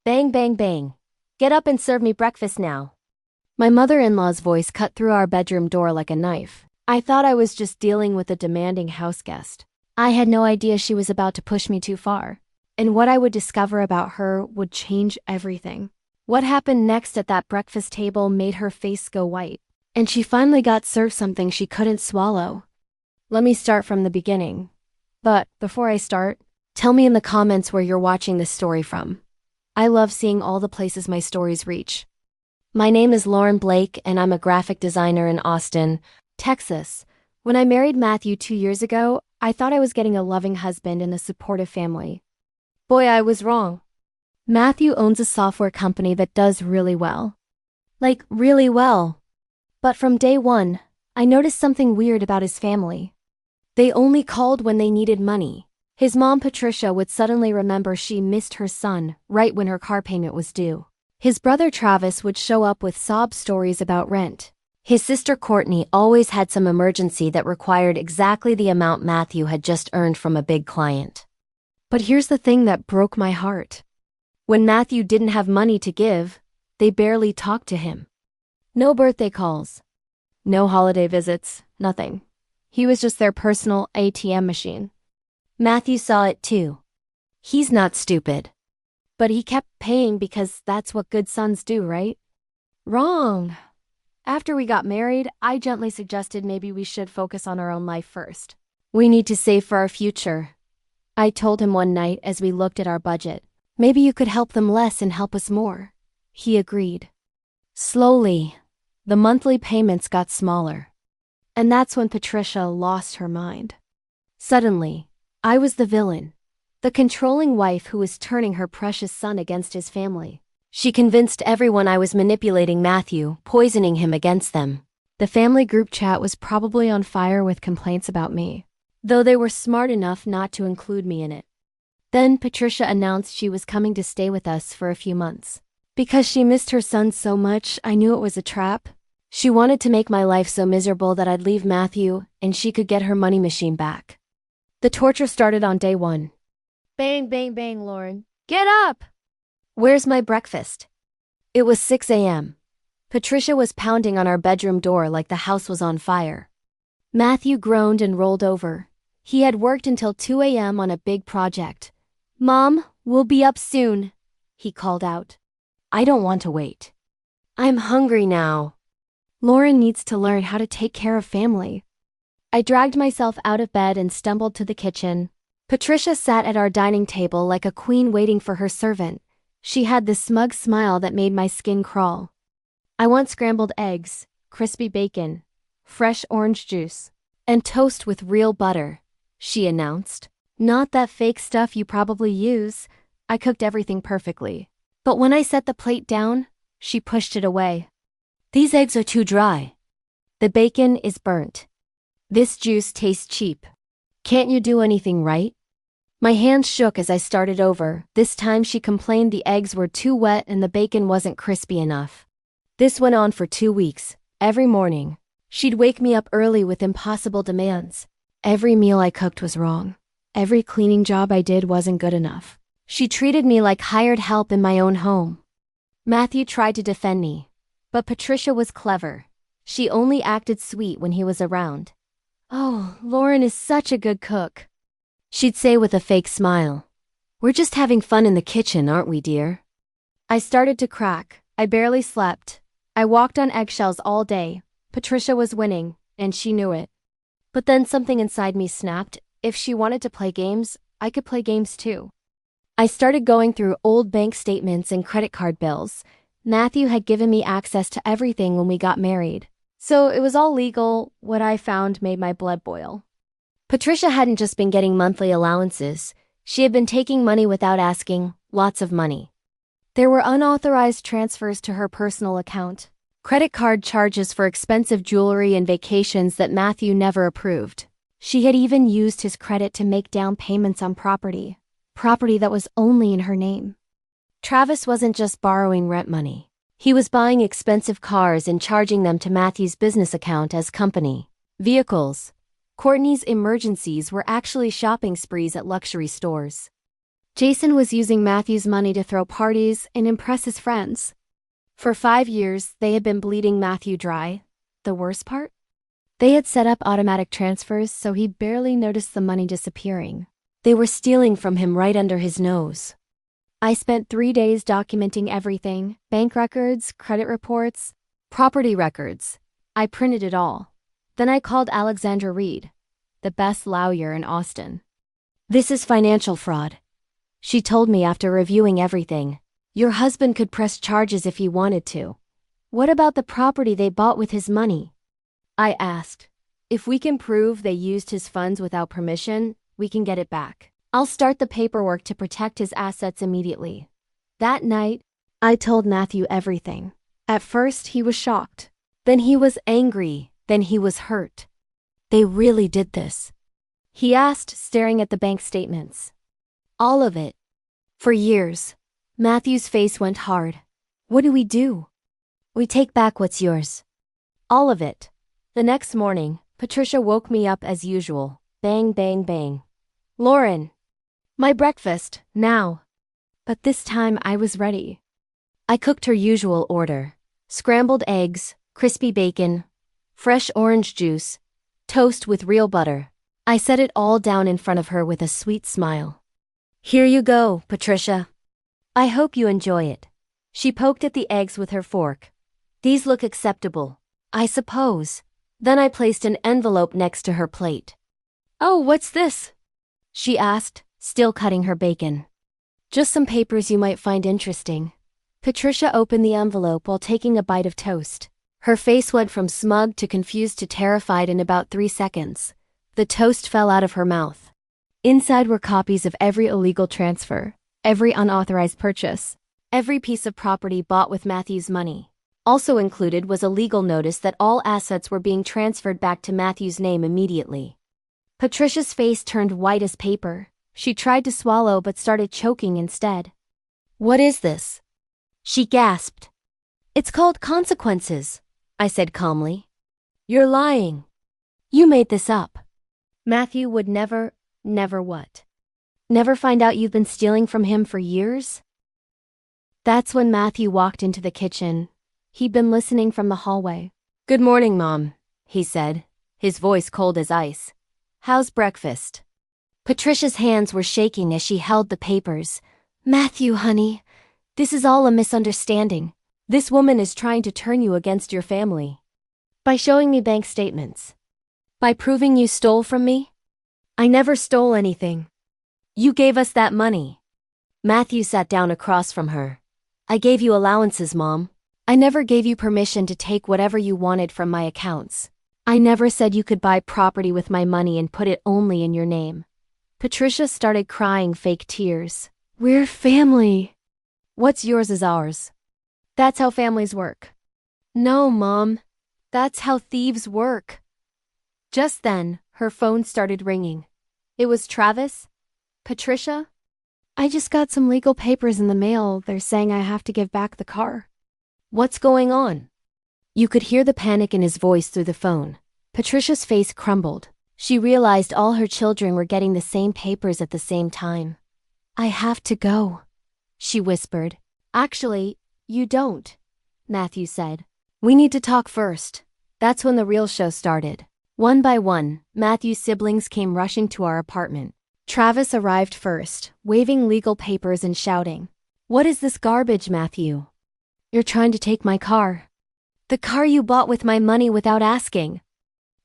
Bang, bang, bang. Get up and serve me breakfast now. My mother-in-law's voice cut through our bedroom door like a knife. I thought I was just dealing with a demanding house guest. I had no idea she was about to push me too far. And what I would discover about her would change everything. What happened next at that breakfast table made her face go white. And she finally got served something she couldn't swallow. Let me start from the beginning. But before I start, tell me in the comments where you're watching this story from. I love seeing all the places my stories reach. My name is Lauren Blake and I'm a graphic designer in Austin, Texas. When I married Matthew 2 years ago, I thought I was getting a loving husband and a supportive family. Boy, I was wrong. Matthew owns a software company that does really well. Like, really well. But from day one, I noticed something weird about his family. They only called when they needed money. His mom, Patricia, would suddenly remember she missed her son right when her car payment was due. His brother Travis would show up with sob stories about rent. His sister Courtney always had some emergency that required exactly the amount Matthew had just earned from a big client. But here's the thing that broke my heart. When Matthew didn't have money to give, they barely talked to him. No birthday calls. No holiday visits, nothing. He was just their personal ATM machine. Matthew saw it too. He's not stupid. But he kept paying because that's what good sons do, right? Wrong. After we got married, I gently suggested maybe we should focus on our own life first. We need to save for our future. I told him one night as we looked at our budget. Maybe you could help them less and help us more. He agreed. Slowly, the monthly payments got smaller. And that's when Patricia lost her mind. Suddenly, I was the villain. The controlling wife who was turning her precious son against his family. She convinced everyone I was manipulating Matthew, poisoning him against them. The family group chat was probably on fire with complaints about me, though they were smart enough not to include me in it. Then Patricia announced she was coming to stay with us for a few months. Because she missed her son so much, I knew it was a trap. She wanted to make my life so miserable that I'd leave Matthew and she could get her money machine back. The torture started on day one. Bang, bang, bang, Lauren. Get up! Where's my breakfast? It was 6 a.m. Patricia was pounding on our bedroom door like the house was on fire. Matthew groaned and rolled over. He had worked until 2 a.m. on a big project. Mom, we'll be up soon, he called out. I don't want to wait. I'm hungry now. Lauren needs to learn how to take care of family. I dragged myself out of bed and stumbled to the kitchen. Patricia sat at our dining table like a queen waiting for her servant. She had this smug smile that made my skin crawl. I want scrambled eggs, crispy bacon, fresh orange juice, and toast with real butter, she announced. Not that fake stuff you probably use. I cooked everything perfectly. But when I set the plate down, she pushed it away. These eggs are too dry. The bacon is burnt. This juice tastes cheap. Can't you do anything right? My hands shook as I started over. This time she complained the eggs were too wet and the bacon wasn't crispy enough. This went on for 2 weeks. Every morning, she'd wake me up early with impossible demands. Every meal I cooked was wrong. Every cleaning job I did wasn't good enough. She treated me like hired help in my own home. Matthew tried to defend me, but Patricia was clever. She only acted sweet when he was around. Oh, Lauren is such a good cook, she'd say with a fake smile. We're just having fun in the kitchen, aren't we, dear? I started to crack. I barely slept. I walked on eggshells all day. Patricia was winning, and she knew it. But then something inside me snapped. If she wanted to play games, I could play games too. I started going through old bank statements and credit card bills. Matthew had given me access to everything when we got married. So it was all legal. What I found made my blood boil. Patricia hadn't just been getting monthly allowances. She had been taking money without asking, lots of money. There were unauthorized transfers to her personal account, credit card charges for expensive jewelry and vacations that Matthew never approved. She had even used his credit to make down payments on property that was only in her name. Travis wasn't just borrowing rent money. He was buying expensive cars and charging them to Matthew's business account as company vehicles. Courtney's emergencies were actually shopping sprees at luxury stores. Jason was using Matthew's money to throw parties and impress his friends. For 5 years, they had been bleeding Matthew dry. The worst part? They had set up automatic transfers so he barely noticed the money disappearing. They were stealing from him right under his nose. I spent 3 days documenting everything: bank records, credit reports, property records. I printed it all. Then I called Alexandra Reed, the best lawyer in Austin. "This is financial fraud," she told me after reviewing everything. "Your husband could press charges if he wanted to." "What about the property they bought with his money?" I asked. "If we can prove they used his funds without permission, we can get it back. I'll start the paperwork to protect his assets immediately." That night, I told Matthew everything. At first, he was shocked. Then he was angry. Then he was hurt. "They really did this?" he asked, staring at the bank statements. "All of it. For years." Matthew's face went hard. "What do we do?" "We take back what's yours." "All of it." The next morning, Patricia woke me up as usual. Bang, bang, bang. "Lauren, my breakfast, now." But this time I was ready. I cooked her usual order: scrambled eggs, crispy bacon, fresh orange juice, toast with real butter. I set it all down in front of her with a sweet smile. "Here you go, Patricia. I hope you enjoy it." She poked at the eggs with her fork. "These look acceptable, I suppose." Then I placed an envelope next to her plate. "Oh, what's this?" she asked, still cutting her bacon. "Just some papers you might find interesting." Patricia opened the envelope while taking a bite of toast. Her face went from smug to confused to terrified in about 3 seconds. The toast fell out of her mouth. Inside were copies of every illegal transfer, every unauthorized purchase, every piece of property bought with Matthew's money. Also included was a legal notice that all assets were being transferred back to Matthew's name immediately. Patricia's face turned white as paper. She tried to swallow but started choking instead. "What is this?" she gasped. "It's called consequences," I said calmly. "You're lying. You made this up." "Matthew would never what? Never find out you've been stealing from him for years?" That's when Matthew walked into the kitchen. He'd been listening from the hallway. "Good morning, Mom," he said, his voice cold as ice. "How's breakfast?" Patricia's hands were shaking as she held the papers. "Matthew, honey, this is all a misunderstanding. This woman is trying to turn you against your family. By showing me bank statements. By proving you stole from me." "I never stole anything. You gave us that money." Matthew sat down across from her. "I gave you allowances, Mom. I never gave you permission to take whatever you wanted from my accounts. I never said you could buy property with my money and put it only in your name." Patricia started crying fake tears. "We're family." "What's yours is ours. That's how families work." "No, Mom. That's how thieves work." Just then, her phone started ringing. It was Travis. "Patricia? I just got some legal papers in the mail. They're saying I have to give back the car." "What's going on?" You could hear the panic in his voice through the phone. Patricia's face crumbled. She realized all her children were getting the same papers at the same time. "I have to go," she whispered. "Actually, you don't," Matthew said. "We need to talk first." That's when the real show started. One by one, Matthew's siblings came rushing to our apartment. Travis arrived first, waving legal papers and shouting, "What is this garbage, Matthew? You're trying to take my car. The car you bought with my money without asking.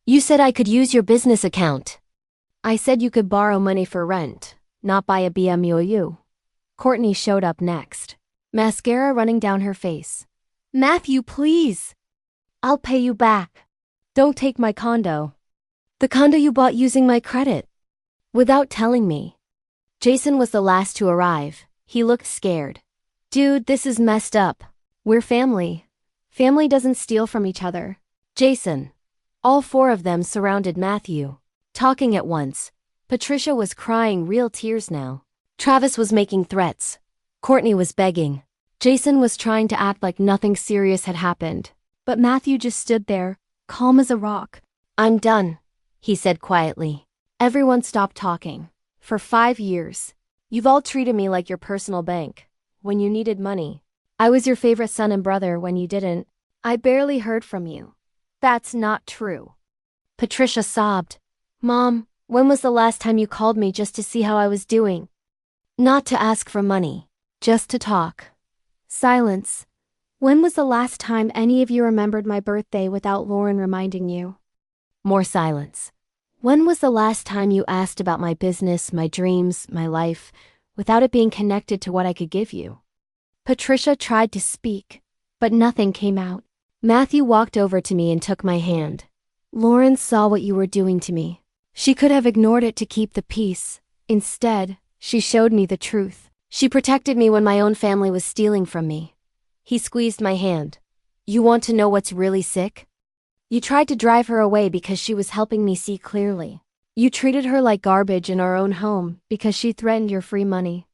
You said I could use your business account." "I said you could borrow money for rent, not buy a BMW. Courtney showed up next, mascara running down her face. "Matthew, please. I'll pay you back. Don't take my condo. The condo you bought using my credit." Without telling me. Jason was the last to arrive. He looked scared. "Dude, this is messed up. We're family. Family doesn't steal from each other." "Jason." All 4 of them surrounded Matthew, talking at once. Patricia was crying real tears now. Travis was making threats. Courtney was begging. Jason was trying to act like nothing serious had happened. But Matthew just stood there, calm as a rock. "I'm done," he said quietly. Everyone stopped talking. For 5 years, You've all treated me like your personal bank. When you needed money, I was your favorite son and brother. When you didn't, I barely heard from you. That's not true. Patricia sobbed. Mom, when was the last time you called me just to see how I was doing? Not to ask for money, just to talk. Silence. When was the last time any of you remembered my birthday without Lauren reminding you? More silence. When was the last time you asked about my business, my dreams, my life, without it being connected to what I could give you? Patricia tried to speak, but nothing came out. Matthew walked over to me and took my hand. Lauren saw what you were doing to me. She could have ignored it to keep the peace. Instead, she showed me the truth. She protected me when my own family was stealing from me. He squeezed my hand. You want to know what's really sick? You tried to drive her away because she was helping me see clearly. You treated her like garbage in our own home because she threatened your free money.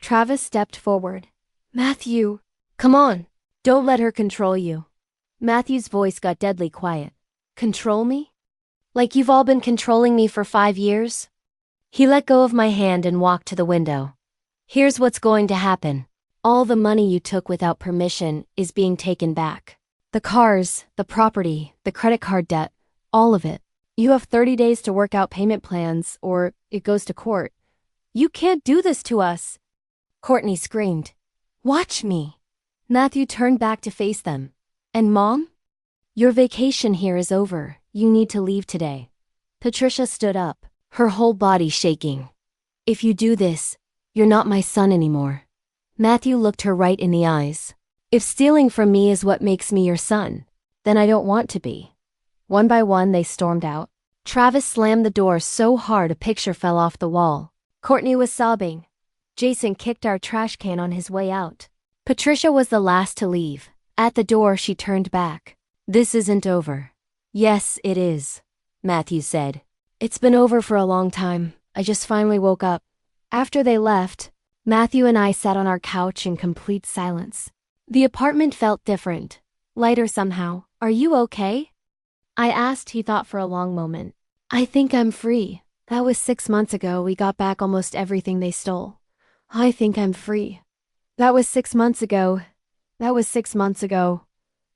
Travis stepped forward. Matthew, come on. Don't let her control you. Matthew's voice got deadly quiet. Control me? Like you've all been controlling me for 5 years? He let go of my hand and walked to the window. Here's what's going to happen. All the money you took without permission is being taken back. The cars, the property, the credit card debt, all of it. You have 30 days to work out payment plans, or it goes to court. You can't do this to us. Courtney screamed. Watch me. Matthew turned back to face them. And Mom? Your vacation here is over. You need to leave today. Patricia stood up, her whole body shaking. If you do this, you're not my son anymore. Matthew looked her right in the eyes. If stealing from me is what makes me your son, then I don't want to be. One by one, they stormed out. Travis slammed the door so hard a picture fell off the wall. Courtney was sobbing. Jason kicked our trash can on his way out. Patricia was the last to leave. At the door, she turned back. This isn't over. Yes, it is, Matthew said. It's been over for a long time. I just finally woke up. After they left, Matthew and I sat on our couch in complete silence. The apartment felt different, lighter somehow. Are you okay? I asked. He thought for a long moment. I think I'm free. That was 6 months ago. We got back almost everything they stole. I think I'm free. That was 6 months ago.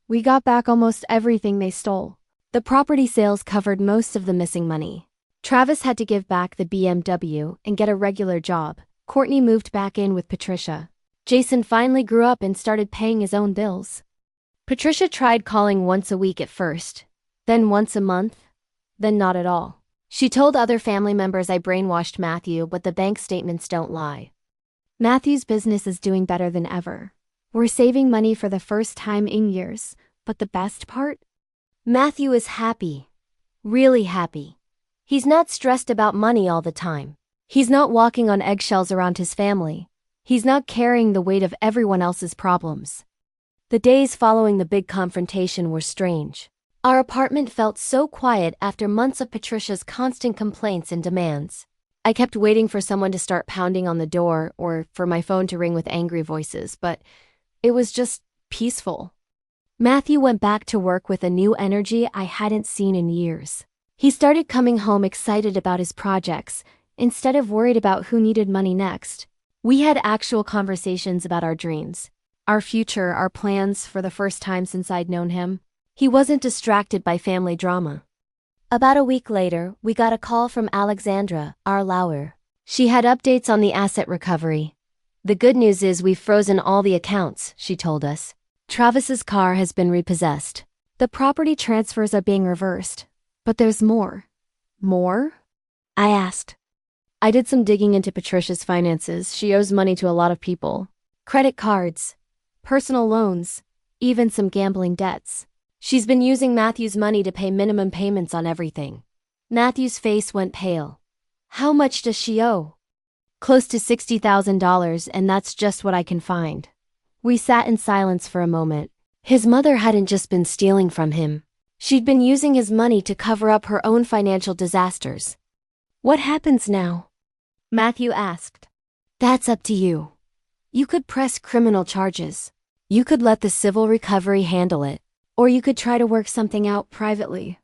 We got back almost everything they stole. The property sales covered most of the missing money. Travis had to give back the BMW and get a regular job. Courtney moved back in with Patricia. Jason finally grew up and started paying his own bills. Patricia tried calling once a week at first, then once a month, then not at all. She told other family members I brainwashed Matthew, but the bank statements don't lie. Matthew's business is doing better than ever. We're saving money for the first time in years, but the best part? Matthew is happy. Really happy. He's not stressed about money all the time. He's not walking on eggshells around his family. He's not carrying the weight of everyone else's problems. The days following the big confrontation were strange. Our apartment felt so quiet after months of Patricia's constant complaints and demands. I kept waiting for someone to start pounding on the door or for my phone to ring with angry voices, but it was just peaceful. Matthew went back to work with a new energy I hadn't seen in years. He started coming home excited about his projects, instead of worried about who needed money next. We had actual conversations about our dreams, our future, our plans for the first time since I'd known him. He wasn't distracted by family drama. About a week later, we got a call from Alexandra, our lawyer. She had updates on the asset recovery. The good news is we've frozen all the accounts, she told us. Travis's car has been repossessed. The property transfers are being reversed. But there's more. More? I asked. I did some digging into Patricia's finances. She owes money to a lot of people. Credit cards, personal loans, even some gambling debts. She's been using Matthew's money to pay minimum payments on everything. Matthew's face went pale. How much does she owe? Close to $60,000, and that's just what I can find. We sat in silence for a moment. His mother hadn't just been stealing from him. She'd been using his money to cover up her own financial disasters. What happens now? Matthew asked. That's up to you. You could press criminal charges. You could let the civil recovery handle it. Or you could try to work something out privately.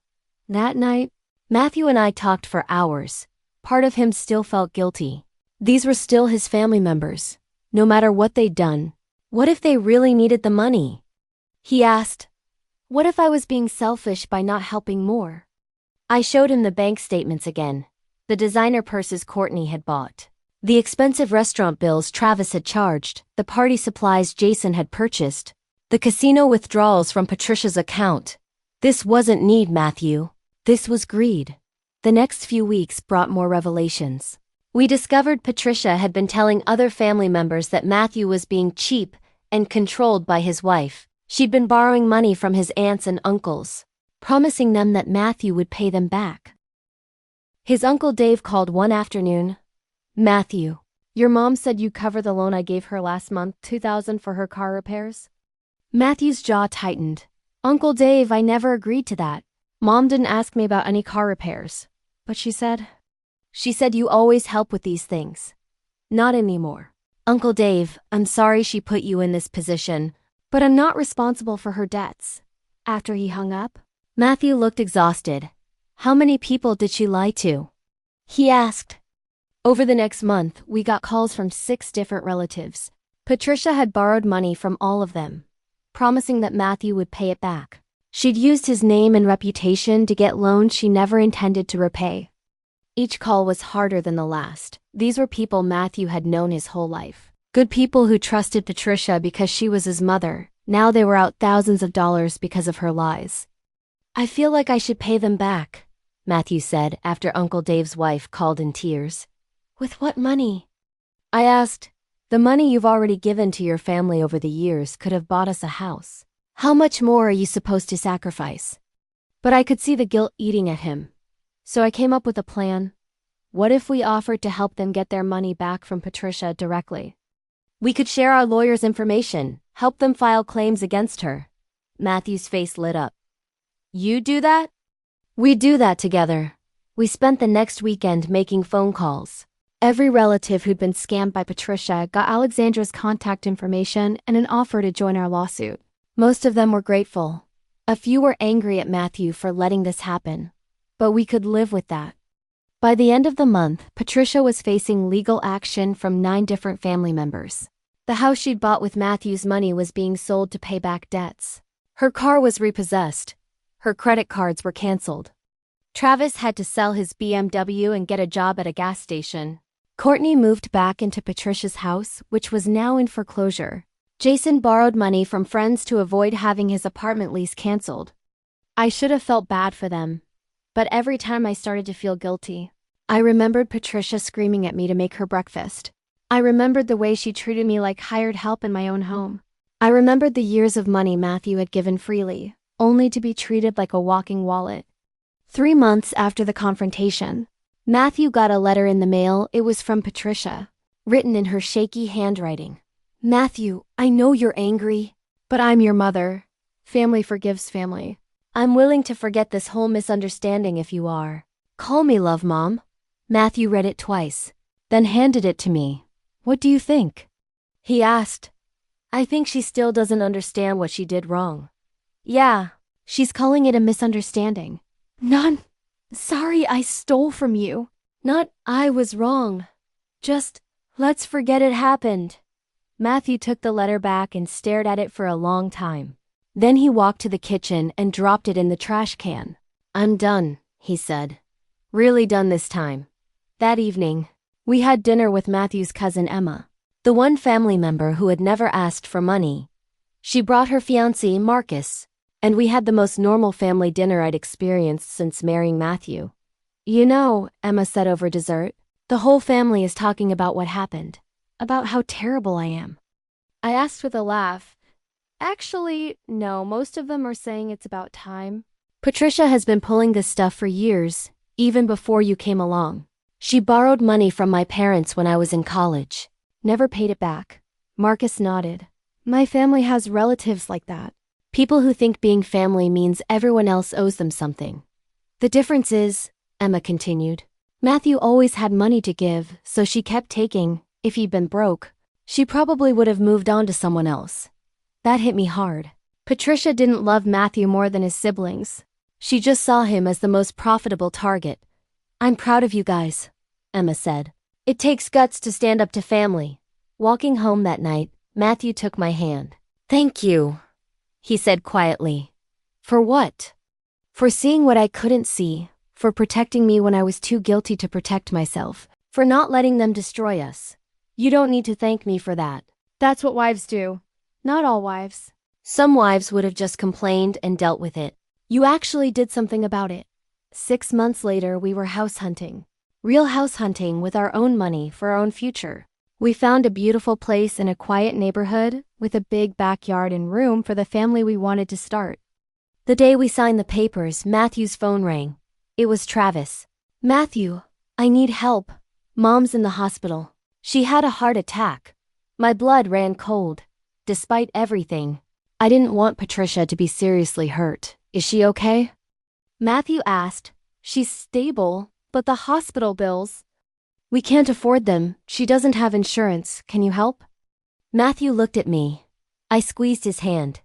That night, Matthew and I talked for hours. Part of him still felt guilty. These were still his family members, no matter what they'd done. What if they really needed the money? He asked, what if I was being selfish by not helping more? I showed him the bank statements again, the designer purses Courtney had bought, the expensive restaurant bills Travis had charged, the party supplies Jason had purchased, the casino withdrawals from Patricia's account. This wasn't need, Matthew. This was greed. The next few weeks brought more revelations. We discovered Patricia had been telling other family members that Matthew was being cheap and controlled by his wife. She'd been borrowing money from his aunts and uncles, promising them that Matthew would pay them back. His Uncle Dave called one afternoon. Matthew, your mom said you'd cover the loan I gave her last month, $2,000 for her car repairs? Matthew's jaw tightened. Uncle Dave, I never agreed to that. Mom didn't ask me about any car repairs. But she said you always help with these things. Not anymore. Uncle Dave, I'm sorry she put you in this position, but I'm not responsible for her debts. After he hung up, Matthew looked exhausted. How many people did she lie to? He asked. Over the next month, we got calls from 6 different relatives. Patricia had borrowed money from all of them, promising that Matthew would pay it back. She'd used his name and reputation to get loans she never intended to repay. Each call was harder than the last. These were people Matthew had known his whole life. Good people who trusted Patricia because she was his mother. Now they were out thousands of dollars because of her lies. I feel like I should pay them back, Matthew said after Uncle Dave's wife called in tears. With what money? I asked. The money you've already given to your family over the years could have bought us a house. How much more are you supposed to sacrifice? But I could see the guilt eating at him. So I came up with a plan. What if we offered to help them get their money back from Patricia directly? We could share our lawyer's information, help them file claims against her. Matthew's face lit up. You do that? We'd do that together. We spent the next weekend making phone calls. Every relative who'd been scammed by Patricia got Alexandra's contact information and an offer to join our lawsuit. Most of them were grateful. A few were angry at Matthew for letting this happen. But we could live with that. By the end of the month, Patricia was facing legal action from 9 different family members. The house she'd bought with Matthew's money was being sold to pay back debts. Her car was repossessed. Her credit cards were canceled. Travis had to sell his BMW and get a job at a gas station. Courtney moved back into Patricia's house, which was now in foreclosure. Jason borrowed money from friends to avoid having his apartment lease canceled. I should have felt bad for them. But every time I started to feel guilty. I remembered Patricia screaming at me to make her breakfast. I remembered the way she treated me like hired help in my own home. I remembered the years of money Matthew had given freely, only to be treated like a walking wallet. 3 months after the confrontation, Matthew got a letter in the mail. It was from Patricia, written in her shaky handwriting. Matthew, I know you're angry, but I'm your mother. Family forgives family. I'm willing to forget this whole misunderstanding if you are. Call me love, Mom. Matthew read it twice, then handed it to me. What do you think? He asked. I think she still doesn't understand what she did wrong. Yeah, she's calling it a misunderstanding. None. Sorry I stole from you. Not I was wrong. Just, let's forget it happened. Matthew took the letter back and stared at it for a long time. Then he walked to the kitchen and dropped it in the trash can. I'm done, he said. Really done this time. That evening, we had dinner with Matthew's cousin Emma, the one family member who had never asked for money. She brought her fiancé, Marcus, and we had the most normal family dinner I'd experienced since marrying Matthew. You know, Emma said over dessert, the whole family is talking about what happened, about how terrible I am. I asked with a laugh. Actually, no, most of them are saying it's about time. Patricia has been pulling this stuff for years, even before you came along. She borrowed money from my parents when I was in college. Never paid it back. Marcus nodded. My family has relatives like that. People who think being family means everyone else owes them something. The difference is, Emma continued, Matthew always had money to give, so she kept taking. If he'd been broke, she probably would have moved on to someone else. That hit me hard. Patricia didn't love Matthew more than his siblings. She just saw him as the most profitable target. I'm proud of you guys, Emma said. It takes guts to stand up to family. Walking home that night, Matthew took my hand. Thank you, he said quietly. For what? For seeing what I couldn't see, for protecting me when I was too guilty to protect myself, for not letting them destroy us. You don't need to thank me for that. That's what wives do. Not all wives. Some wives would have just complained and dealt with it. You actually did something about it. 6 months later, we were house hunting. Real house hunting with our own money for our own future. We found a beautiful place in a quiet neighborhood with a big backyard and room for the family we wanted to start. The day we signed the papers, Matthew's phone rang. It was Travis. Matthew, I need help. Mom's in the hospital. She had a heart attack. My blood ran cold. Despite everything, I didn't want Patricia to be seriously hurt. Is she okay? Matthew asked. She's stable, but the hospital bills. We can't afford them. She doesn't have insurance. Can you help? Matthew looked at me. I squeezed his hand.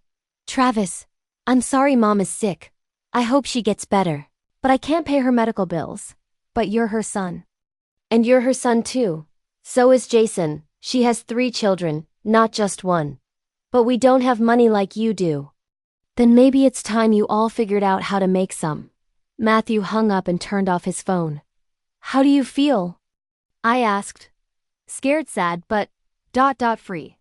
Travis, I'm sorry Mom is sick. I hope she gets better. But I can't pay her medical bills. But you're her son. And you're her son too. So is Jason. She has 3 children, not just one. But we don't have money like you do. Then maybe it's time you all figured out how to make some. Matthew hung up and turned off his phone. How do you feel? I asked. Scared, sad, but free.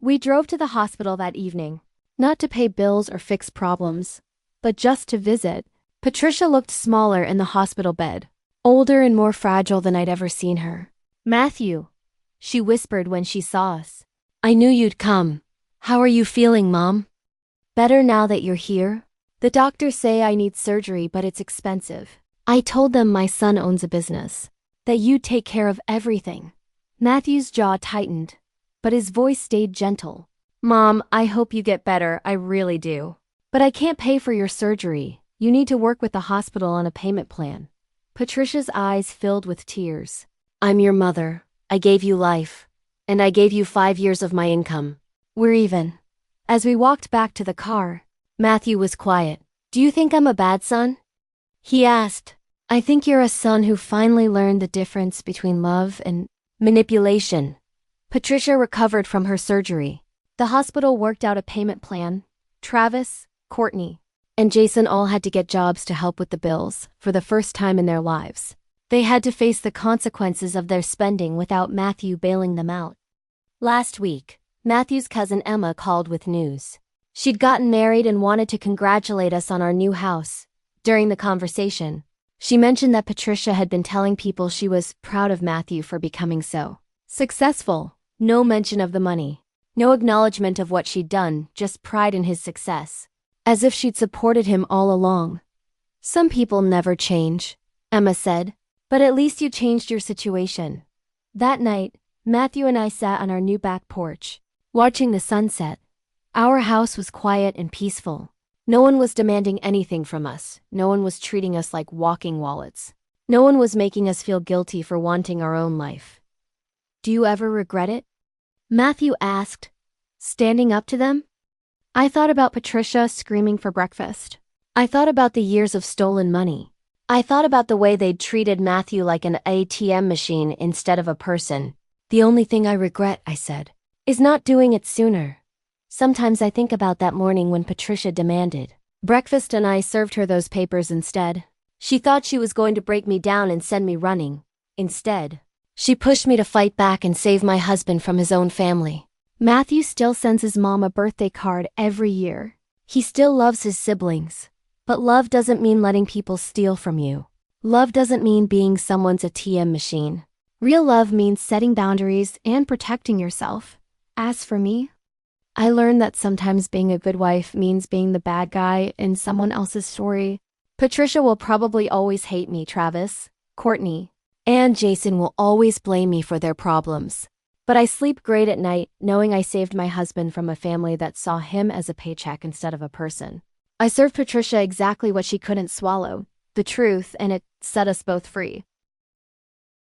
We drove to the hospital that evening, not to pay bills or fix problems, but just to visit. Patricia looked smaller in the hospital bed, older and more fragile than I'd ever seen her. Matthew, she whispered when she saw us. I knew you'd come. How are you feeling, Mom? Better now that you're here. The doctors say I need surgery, but it's expensive. I told them my son owns a business, that you'd take care of everything. Matthew's jaw tightened, but his voice stayed gentle. Mom, I hope you get better, I really do. But I can't pay for your surgery. You need to work with the hospital on a payment plan. Patricia's eyes filled with tears. I'm your mother. I gave you life. And I gave you 5 years of my income. We're even. As we walked back to the car, Matthew was quiet. Do you think I'm a bad son? He asked. I think you're a son who finally learned the difference between love and manipulation. Patricia recovered from her surgery. The hospital worked out a payment plan. Travis, Courtney, and Jason all had to get jobs to help with the bills for the first time in their lives. They had to face the consequences of their spending without Matthew bailing them out. Last week, Matthew's cousin Emma called with news. She'd gotten married and wanted to congratulate us on our new house. During the conversation, she mentioned that Patricia had been telling people she was proud of Matthew for becoming so successful. No mention of the money. No acknowledgement of what she'd done, just pride in his success. As if she'd supported him all along. Some people never change, Emma said. But at least you changed your situation. That night, Matthew and I sat on our new back porch, watching the sunset. Our house was quiet and peaceful. No one was demanding anything from us. No one was treating us like walking wallets. No one was making us feel guilty for wanting our own life. Do you ever regret it? Matthew asked, standing up to them. I thought about Patricia screaming for breakfast. I thought about the years of stolen money. I thought about the way they'd treated Matthew like an ATM machine instead of a person. The only thing I regret, I said, is not doing it sooner. Sometimes I think about that morning when Patricia demanded breakfast and I served her those papers instead. She thought she was going to break me down and send me running. Instead, she pushed me to fight back and save my husband from his own family. Matthew still sends his mom a birthday card every year. He still loves his siblings. But love doesn't mean letting people steal from you. Love doesn't mean being someone's ATM machine. Real love means setting boundaries and protecting yourself. As for me, I learned that sometimes being a good wife means being the bad guy in someone else's story. Patricia will probably always hate me, Travis, Courtney, and Jason will always blame me for their problems. But I sleep great at night knowing I saved my husband from a family that saw him as a paycheck instead of a person. I served Patricia exactly what she couldn't swallow, the truth, and it set us both free.